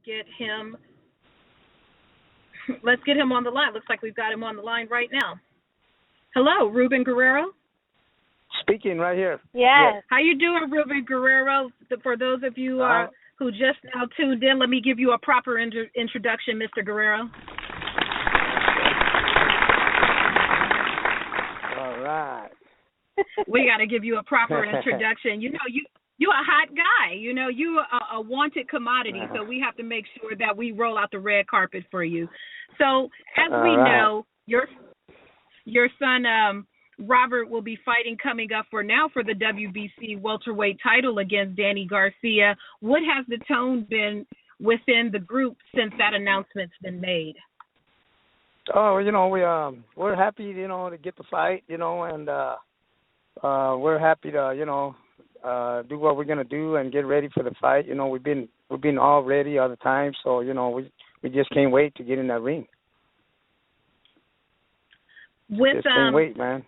get him. Let's get him on the line. Looks like we've got him on the line right now. Hello, Ruben Guerrero. Speaking right here. Yes. How you doing, Ruben Guerrero? For those of you Uh, who just now tuned in, let me give you a proper introduction, Mr. Guerrero. all right. We got to give you a proper introduction. You a hot guy. You a wanted commodity. So we have to make sure that we roll out the red carpet for you. So as we All right. know, your son Robert will be fighting coming up for the WBC welterweight title against Danny Garcia. What has the tone been within the group since that announcement's been made? Oh, we're happy, to get the fight, and we're happy to, do what we're gonna do and get ready for the fight. We've been all ready all the time, so we just can't wait to get in that ring. Just can't wait, man.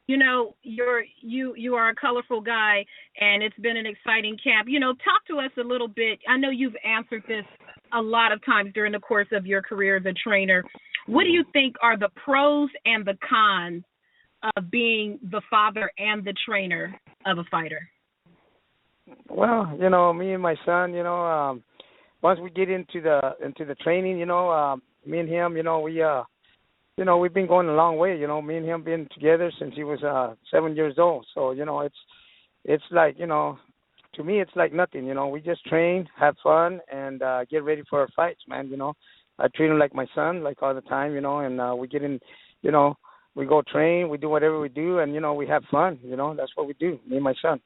You are a colorful guy, and it's been an exciting camp. Talk to us a little bit. I know you've answered this a lot of times during the course of your career as a trainer. What do you think are the pros and the cons of being the father and the trainer of a fighter? Well, me and my son, once we get into the training, me and him, we've been going a long way. Me and him been together since he was 7 years old. So it's like to me it's like nothing. We just train, have fun, and get ready for our fights, man. I treat him like my son, like all the time. And we get in, we go train, we do whatever we do, and we have fun. That's what we do, me and my son.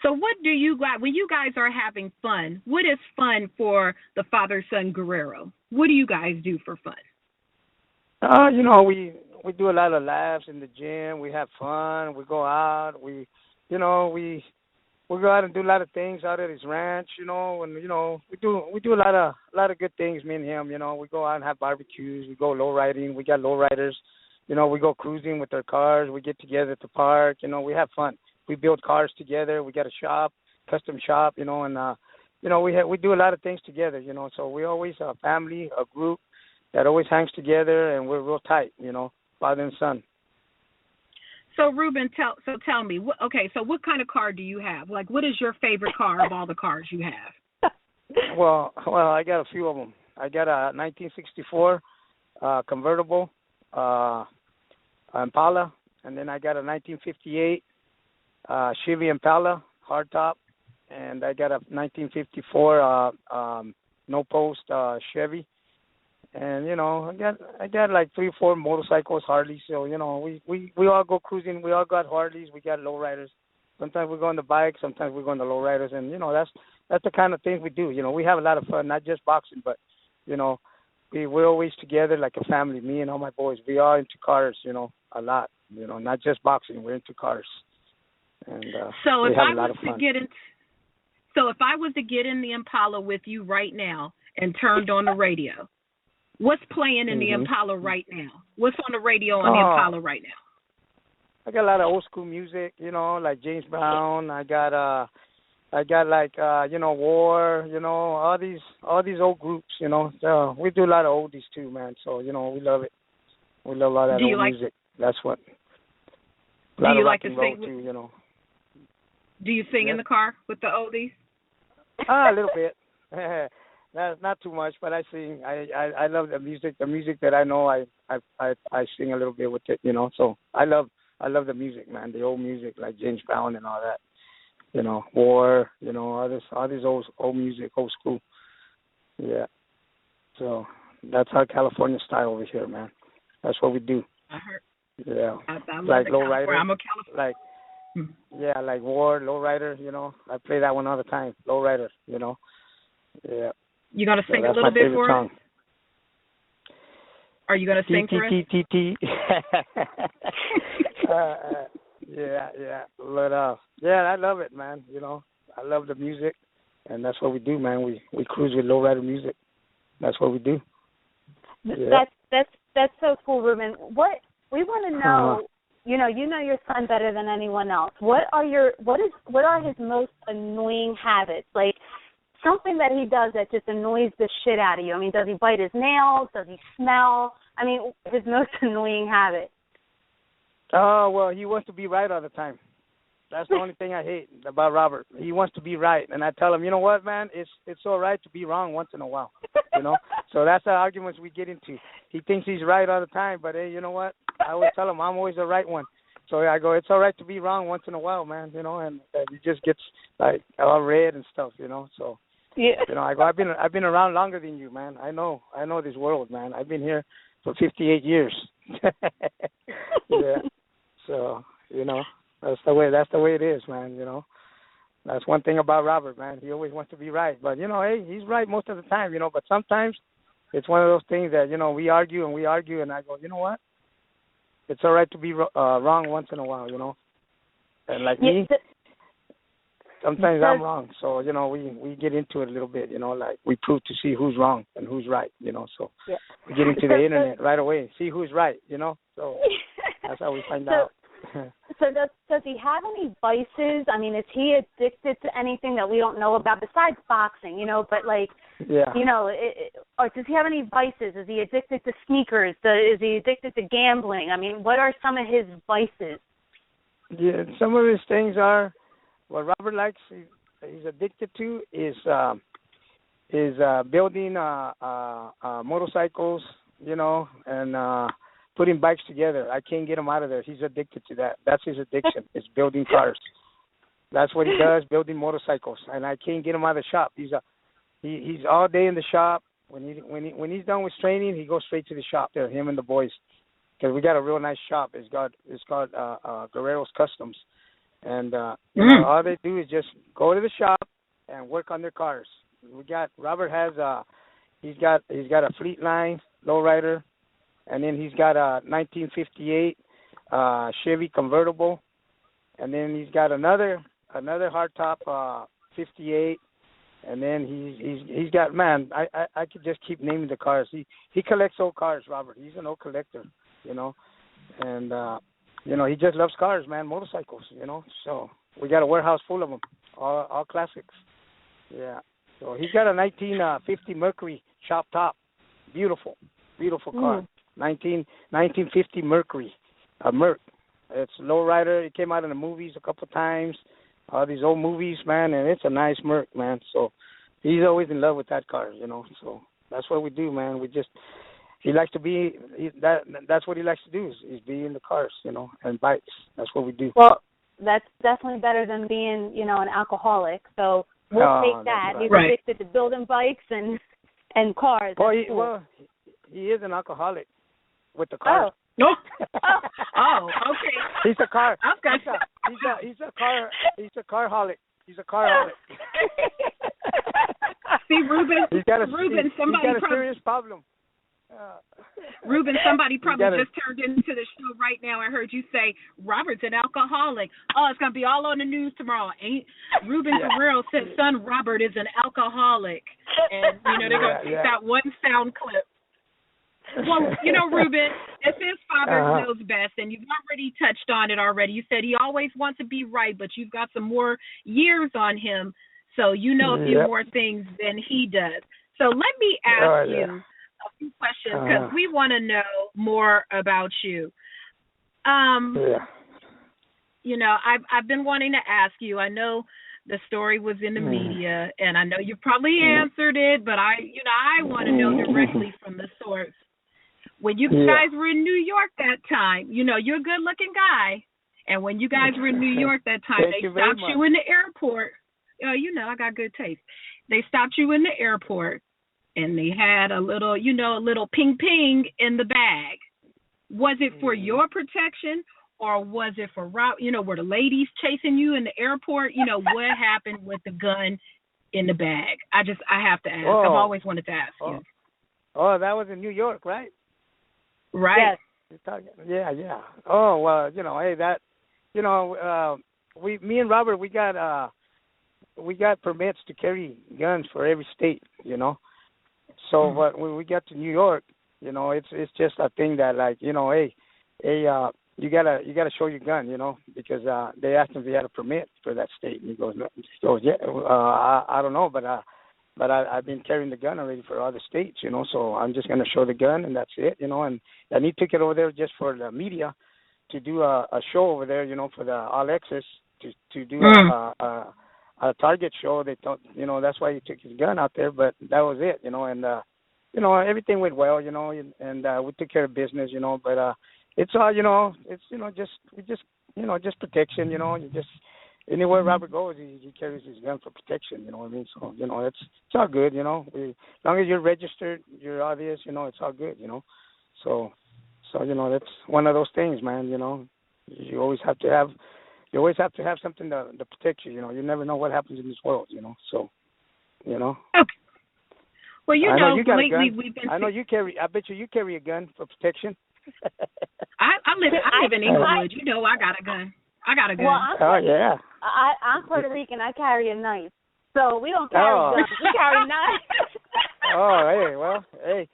So what do you guys, when you guys are having fun, what is fun for the father-son Guerrero? What do you guys do for fun? We do a lot of laughs in the gym. We have fun. We go out. We go out and do a lot of things out at his ranch. And we do a lot of good things. Me and him. We go out and have barbecues. We go low riding. We got low riders. We go cruising with our cars. We get together at the park. We have fun. We build cars together. We got a shop, custom shop. And we do a lot of things together. So we always a family, a group that always hangs together, and we're real tight, father and son. So Ruben, tell me, so what kind of car do you have? Like, what is your favorite car of all the cars you have? Well, I got a few of them. I got a 1964 convertible Impala, and then I got a 1958 Chevy Impala hardtop, and I got a 1954 no post Chevy. And I got like 3 or 4 motorcycles, Harleys. So we all go cruising. We all got Harleys. We got lowriders. Sometimes we go on the bike. Sometimes we go on the lowriders. And that's the kind of things we do. We have a lot of fun, not just boxing, but we're always together like a family. Me and all my boys. We are into cars. A lot. Not just boxing. We're into cars. And so we if have I a lot was of fun. if I was to get in the Impala with you right now and turned on the radio, what's playing in the Impala right now? What's on the radio on the Impala right now? I got a lot of old school music, like James Brown. I got like War, all these old groups, So we do a lot of oldies too, man. So, we love it. We love a lot of that old music. That's what. Do you like to sing? Too, Do you sing in the car with the oldies? A little bit. Not too much, but I sing. I love the music. The music that I know, I sing a little bit with it. So I love the music, man. The old music like James Brown and all that. War. All this old music, old school. Yeah. So that's our California style over here, man. That's what we do. I heard. Yeah. I love like it, low rider. I'm a California. Like War, low rider. I play that one all the time. Low rider. Yeah. You gonna sing a little bit for song. us? Are you gonna sing for us? Yeah. But I love it, man. I love the music, and that's what we do, man. We cruise with lowrider music. That's what we do. Yeah. That's so cool, Ruben. What we want to know, you know your son better than anyone else. What are his most annoying habits? Like, something that he does that just annoys the shit out of you? I mean, does he bite his nails? Does he smell? I mean, his most annoying habit. Oh, well, he wants to be right all the time. That's the only thing I hate about Robert. He wants to be right, and I tell him, you know what, man, it's all right to be wrong once in a while, you know. So that's the arguments we get into. He thinks he's right all the time, but hey, you know what? I always tell him I'm always the right one. So I go, it's all right to be wrong once in a while, man, you know. And he just gets like all red and stuff, you know. So yeah, you know, I go, I've been around longer than you, man. I know this world, man. I've been here for 58 years. Yeah. So you know. That's the way it is, man, you know. That's one thing about Robert, man. He always wants to be right. But, you know, hey, he's right most of the time, you know. But sometimes it's one of those things that, you know, we argue, and I go, you know what? It's all right to be wrong once in a while, you know. And like me, sometimes I'm wrong. So, you know, we get into it a little bit, you know, like we prove to see who's wrong and who's right, you know. So we get into the internet right away, see who's right, you know. So that's how we find out. So does he have any vices? I mean, is he addicted to anything that we don't know about besides boxing, you know, but like, you know, or does he have any vices? Is he addicted to sneakers? Is he addicted to gambling? I mean, what are some of his vices? Yeah, some of his things are, what Robert likes, he's addicted to is building motorcycles, you know, and putting bikes together. I can't get him out of there. He's addicted to that. That's his addiction. Is building cars. That's what he does, building motorcycles. And I can't get him out of the shop. He's all day in the shop. When he's done with training, he goes straight to the shop there. Him and the boys, because we got a real nice shop. It's called Guerrero's Customs, and you know, all they do is just go to the shop and work on their cars. Robert has he's got a Fleet Line lowrider. And then he's got a 1958 Chevy convertible, and then he's got another hardtop 58, and then he's got, man, I could just keep naming the cars. He collects old cars, Robert. He's an old collector, you know, and you know, he just loves cars, man, motorcycles, you know. So we got a warehouse full of them, all classics. Yeah. So he's got a 1950 Mercury shop top, beautiful car. 1950 Mercury, a Merc. It's lowrider. It came out in the movies a couple of times, all these old movies, man, and it's a nice Merc, man. So he's always in love with that car, you know. So that's what we do, man. He likes to be, that's what he likes to do is be in the cars, you know, and bikes. That's what we do. Well, that's definitely better than being, you know, an alcoholic. So we'll take that. Right. He's addicted to building bikes and cars. Well, he is an alcoholic. With the car. Oh, okay. He's a car. He's a car holic. He's a car holic. See, Ruben. He's got a serious problem. Ruben, somebody probably just turned into the show right now. I heard you say Robert's an alcoholic. Oh, it's gonna be all on the news tomorrow. Ruben Guerrero said son Robert is an alcoholic, and you know they're gonna take that one sound clip. Well, you know, Ruben, if his father knows best, and you've already touched on it already. You said he always wants to be right, but you've got some more years on him, so you know a few more things than he does. So let me ask you a few questions, because we want to know more about you. You know, I've been wanting to ask you. I know the story was in the media, and I know you probably answered it, but I want to know directly from the source. When you guys were in New York that time, you know, you're a good-looking guy, and when you guys were in New York that time, they stopped you in the airport. You know, I got good taste. They stopped you in the airport, and they had a little ping-ping in the bag. Was it for your protection, or was it for, you know, were the ladies chasing you in the airport? You know, what happened with the gun in the bag? I have to ask. I've always wanted to ask you. Oh, that was in New York, right? Right. Yes. Yeah. Oh, well, you know, hey, that, you know, me and Robert, we got permits to carry guns for every state, you know. So, but when we got to New York, you know, it's just a thing that, like, you know, hey, you gotta show your gun, you know, because they asked him if he had a permit for that state, and he goes, yeah, I don't know, but But I've been carrying the gun already for other states, so I'm just going to show the gun, and that's it, and he took it over there just for the media to do a show over there, for the All Access, to do a target show. They thought, that's why he took his gun out there, but that was it, and, everything went well, and we took care of business, but it's all, just protection, you just, anywhere Robert goes, he carries his gun for protection, you know what I mean? So, it's all good, as long as you're registered, you're obvious, it's all good, So, that's one of those things, man, you always have to have something to protect you, you never know what happens in this world, so, Okay. Well, lately we've been. I know you carry. I bet you carry a gun for protection. I live in Inglewood. I got a gun. Well, yeah. I'm Puerto Rican. I carry a knife, so we don't carry guns. We carry knives. Hey,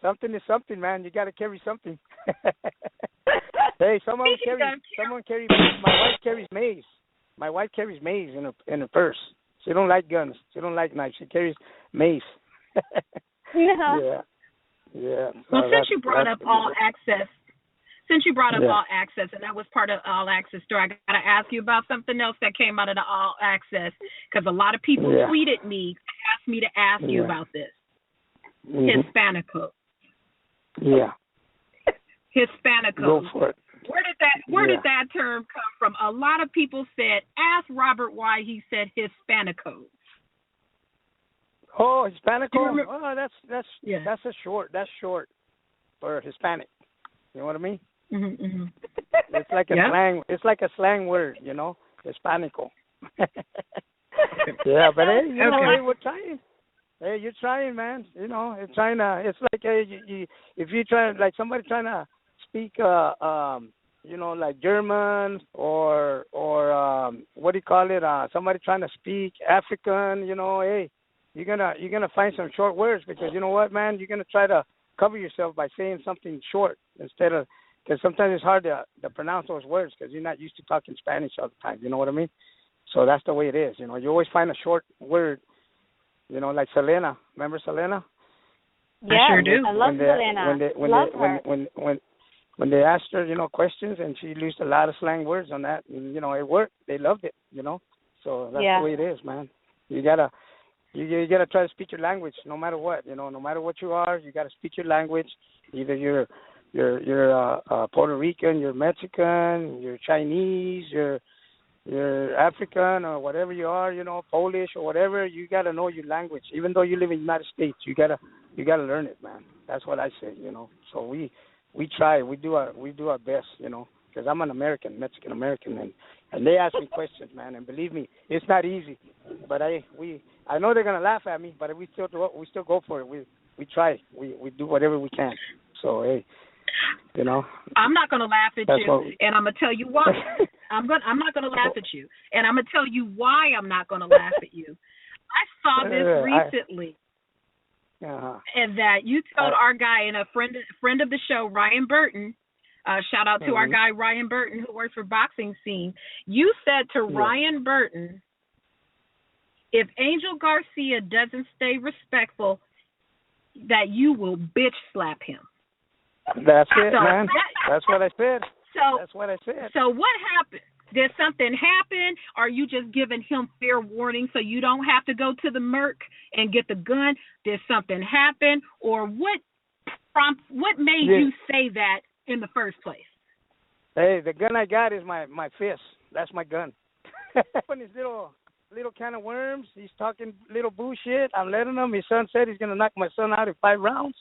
something is something, man. You got to carry something. Hey, someone carry. My wife carries mace. My wife carries mace in her purse. She don't like guns. She don't like knives. She carries mace. Yeah. Well, since you brought up All Access, All Access, and that was part of All Access store, I got to ask you about something else that came out of the All Access, because a lot of people tweeted me, asked me to ask you about this. Hispanico. Yeah. Hispanico. Go for it. Where did that term come from? A lot of people said, ask Robert why he said Hispanico. Oh, Hispanico. Oh, that's short. That's short for Hispanic. You know what I mean? Mm-hmm. It's like a slang. It's like a slang word, Hispanico. Yeah, but hey, hey, we're trying. Hey, you're trying, man. It's trying to. It's like if you try, like somebody trying to speak, like German or what do you call it? Somebody trying to speak African. Hey. You're gonna find some short words, because you know what, man, you're gonna try to cover yourself by saying something short instead of, because sometimes it's hard to pronounce those words because you're not used to talking Spanish all the time. You know what I mean? So that's the way it is. You always find a short word. Like Selena. Remember Selena? Yeah, I sure do. I love Selena. When they asked her, questions, and she used a lot of slang words on that, and it worked. They loved it. So that's the way it is, man. You gotta try to speak your language, no matter what. No matter what you are, you gotta speak your language. Either you're Puerto Rican, you're Mexican, you're Chinese, you're African, or whatever you are. Polish or whatever. You gotta know your language. Even though you live in the United States, you gotta learn it, man. That's what I say. So we try. We do our best. Because I'm an American, Mexican American, and they ask me questions, man. And believe me, it's not easy. But I know they're gonna laugh at me, but we still go for it. We try. We do whatever we can. So hey, I'm not gonna laugh at you, and I'm gonna tell you why. I'm not gonna laugh at you, and I'm gonna tell you why I'm not gonna laugh at you. I saw this recently. And that you told our guy and a friend of the show, Ryan Burton. Shout out to our guy, Ryan Burton, who works for Boxing Scene. You said to Ryan Burton, if Angel Garcia doesn't stay respectful, that you will bitch slap him. That's it, man. That's what I said. That's what I said. So what happened? Did something happen? Are you just giving him fair warning so you don't have to go to the Merc and get the gun? Did something happen? Or what made you say that in the first place? Hey, the gun I got is my fist. That's my gun. When his little can of worms, he's talking little bullshit. I'm letting him. His son said he's gonna knock my son out in 5 rounds.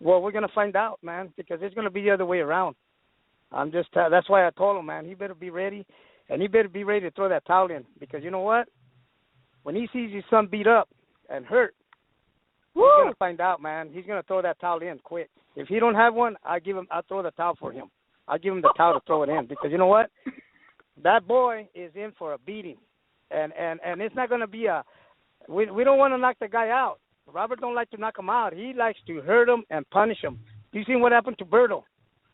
Well, we're gonna find out, man, because it's gonna be the other way around. That's why I told him, man, he better be ready, and he better be ready to throw that towel in, because you know what? When he sees his son beat up and hurt, he's gonna find out, man. He's gonna throw that towel in quick. If he don't have one, I'll throw the towel for him. I'll give him the towel to throw it in, because you know what? That boy is in for a beating, and it's not gonna be we don't want to knock the guy out. Robert don't like to knock him out. He likes to hurt him and punish him. You seen what happened to Berto?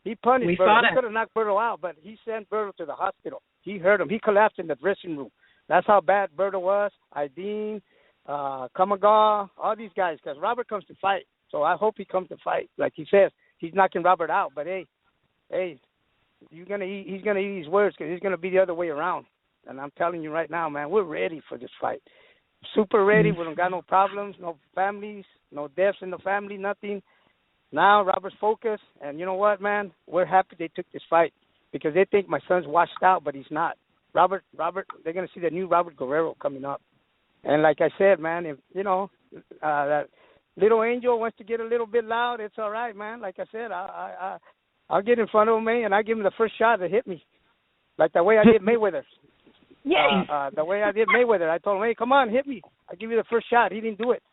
He punished Berto. He could have knocked Berto out, but he sent Berto to the hospital. He hurt him. He collapsed in the dressing room. That's how bad Berto was. Aideen, Kamaga, all these guys, because Robert comes to fight. So I hope he comes to fight. Like he says, he's knocking Robert out. But, hey, he's going to eat his words because he's going to be the other way around. And I'm telling you right now, man, we're ready for this fight. Super ready. We don't got no problems, no families, no deaths in the family, nothing. Now Robert's focused. And you know what, man? We're happy they took this fight because they think my son's washed out, but he's not. Robert, they're going to see the new Robert Guerrero coming up. And like I said, man, if, that little angel wants to get a little bit loud, it's all right, man. Like I said, I'll get in front of him, and I give him the first shot to hit me, like the way I did Mayweather. Yeah. The way I did Mayweather. I told him, hey, come on, hit me. I'll give you the first shot. He didn't do it.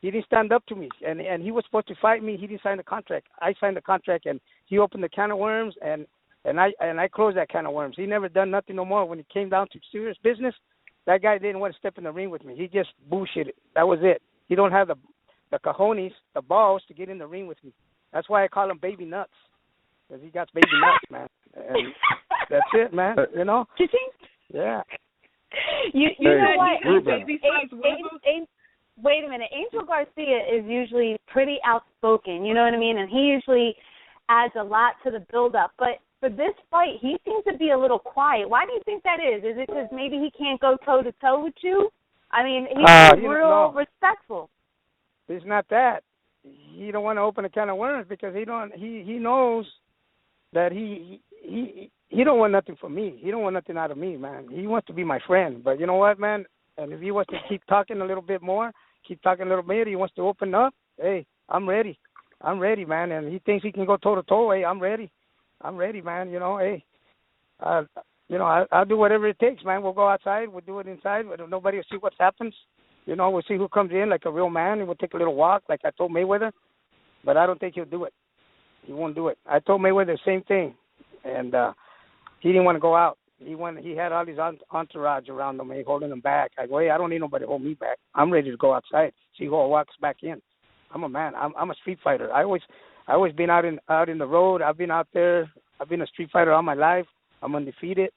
He didn't stand up to me, and he was supposed to fight me. He didn't sign the contract. I signed the contract, and he opened the can of worms, and I closed that can of worms. He never done nothing no more. When it came down to serious business, that guy didn't want to step in the ring with me. He just bullshitted. That was it. He don't have the cojones, the balls to get in the ring with me. That's why I call him Baby Nuts, because he got baby nuts, man. And that's it, man. You know? Yeah. You know what? Wait a minute. Angel Garcia is usually pretty outspoken, you know what I mean? And he usually adds a lot to the build-up. But for this fight, he seems to be a little quiet. Why do you think that is? Is it because maybe he can't go toe-to-toe with you? I mean, he's real respectful. It's not that. He don't want to open a can of worms because he knows that he don't want nothing from me. He don't want nothing out of me, man. He wants to be my friend. But you know what, man? And if he wants to keep talking a little bit more, he wants to open up, hey, I'm ready. I'm ready, man. And he thinks he can go toe-to-toe. Hey, I'm ready. I'm ready, man. You know, hey, I'll do whatever it takes, man. We'll go outside. We'll do it inside. Nobody will see what happens. You know, we'll see who comes in like a real man, and we'll take a little walk like I told Mayweather. But I don't think he'll do it. He won't do it. I told Mayweather the same thing, and he didn't want to go out. He had all his entourage around him, holding him back. I go, hey, I don't need nobody to hold me back. I'm ready to go outside. See who walks back in. I'm a man. I'm a street fighter. I always been out in the road. I've been out there. I've been a street fighter all my life. I'm undefeated,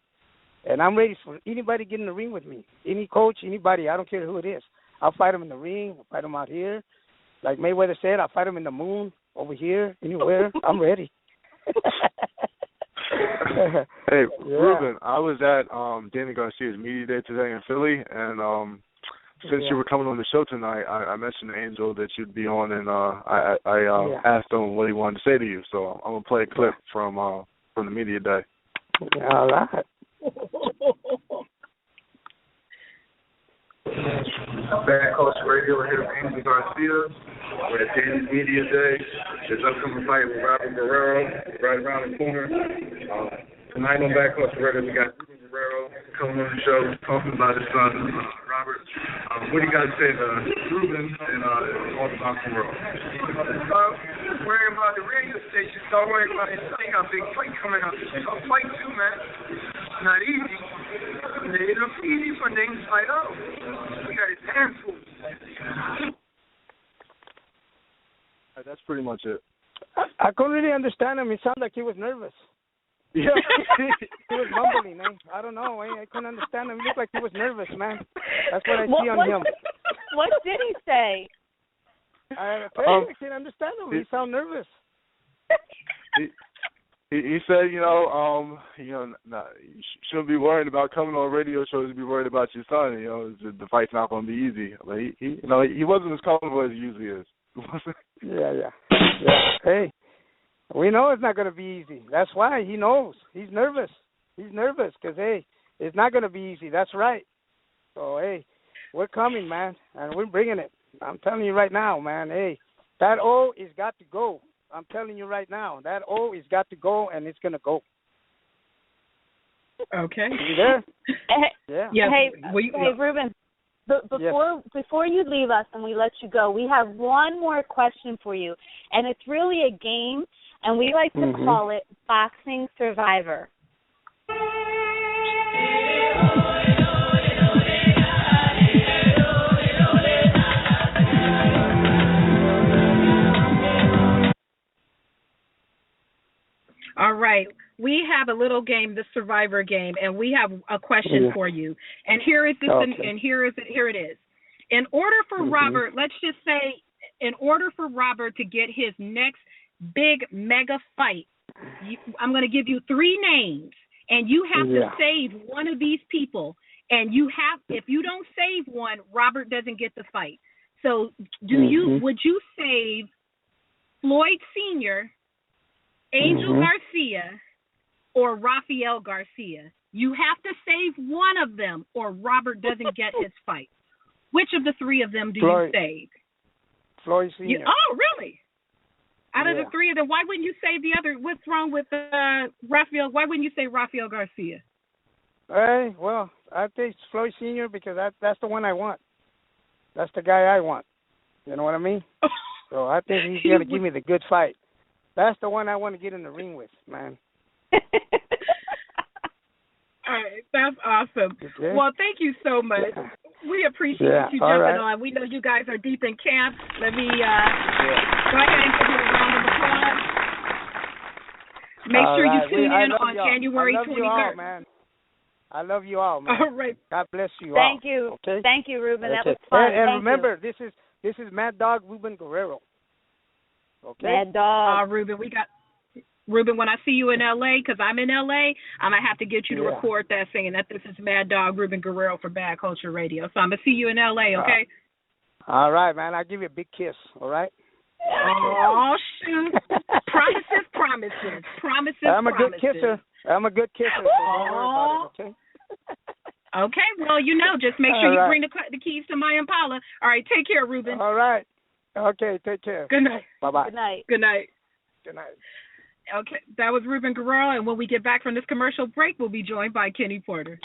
and I'm ready for anybody to get in the ring with me. Any coach, anybody. I don't care who it is. I'll fight him in the ring. I'll fight him out here. Like Mayweather said, I'll fight him in the moon, over here, anywhere. I'm ready. Hey, yeah. Ruben, I was at Danny Garcia's media day today in Philly, and since you were coming on the show tonight, I mentioned to Angel that you'd be on, and I asked him what he wanted to say to you. So I'm gonna play a clip from the media day. All right. Back Coast Radio here with Angel Garcia. We're at Danny's Media Day. His upcoming fight with Robert Guerrero right around the corner. Tonight on Back Coast Radio, we got Ruben Guerrero coming on the show talking about his son, Robert. What do you got to say to Ruben and all the boxing world? Just worrying about the radio station. Don't worry about his thing. A big fight coming up. It's a fight too, man. It's not easy. It's not easy for things to fight out. We got his hands full. That's pretty much it. I couldn't really understand him. He sounded like he was nervous. Yeah, he was mumbling, man. I don't know. I couldn't understand him. He looked like he was nervous, man. That's what I see on him. What did he say? I can't understand him. He sounded nervous. He said, you shouldn't be worried about coming on radio shows. Be worried about your son. The fight's not going to be easy. But he wasn't as comfortable as he usually is. Yeah. Hey, we know it's not going to be easy. That's why he knows. He's nervous. He's nervous because, hey, it's not going to be easy. That's right. So, hey, we're coming, man, and we're bringing it. I'm telling you right now, man, hey, that O is got to go. I'm telling you right now, that O is got to go, and it's going to go. Okay. You there? Yeah. Hey, Ruben. Before you leave us and we let you go, we have one more question for you, and it's really a game, and we like to call it Boxing Survivor. All right. We have a little game, the Survivor game, and we have a question for you. And here it is. In order for Robert, let's just say, in order for Robert to get his next big mega fight, I'm going to give you 3 names, and you have to save one of these people. And if you don't save one, Robert doesn't get the fight. So, would you save Floyd Sr., Angel Garcia, or Rafael Garcia? You have to save one of them, or Robert doesn't get his fight. Which of the 3 of them do you save? Floyd Sr. Oh, really? Out of the 3 of them, why wouldn't you save the other? What's wrong with Rafael? Why wouldn't you say Rafael Garcia? Well, I think it's Floyd Sr. because that's the one I want. That's the guy I want. You know what I mean? So I think he's going to give me the good fight. That's the one I want to get in the ring with, man. All right, that's awesome. Okay. Well, thank you so much. Yeah. We appreciate you jumping on. We know you guys are deep in camp. Let me go ahead and give you a round of applause. Make sure you tune in on January 23rd. You all, man. I love you all, man. All right. God bless you all. Thank you. Okay? Thank you, Ruben. That was fun. And remember, this is Mad Dog Ruben Guerrero. Okay? Mad Dog. Ruben, when I see you in L.A., because I'm in L.A., I'm going to have to get you to record that saying that this is Mad Dog Ruben Guerrero for Bad Culture Radio. So I'm going to see you in L.A., okay? All right, man. I'll give you a big kiss, all right? Oh, shoot. Promises. I'm a good kisser. So don't worry about it, okay? Okay, well, just make sure you bring the keys to my Impala. All right, take care, Ruben. All right. Okay, take care. Good night. Bye-bye. Good night. Good night. Good night. Okay, that was Ruben Guerrero, and when we get back from this commercial break, we'll be joined by Kenny Porter.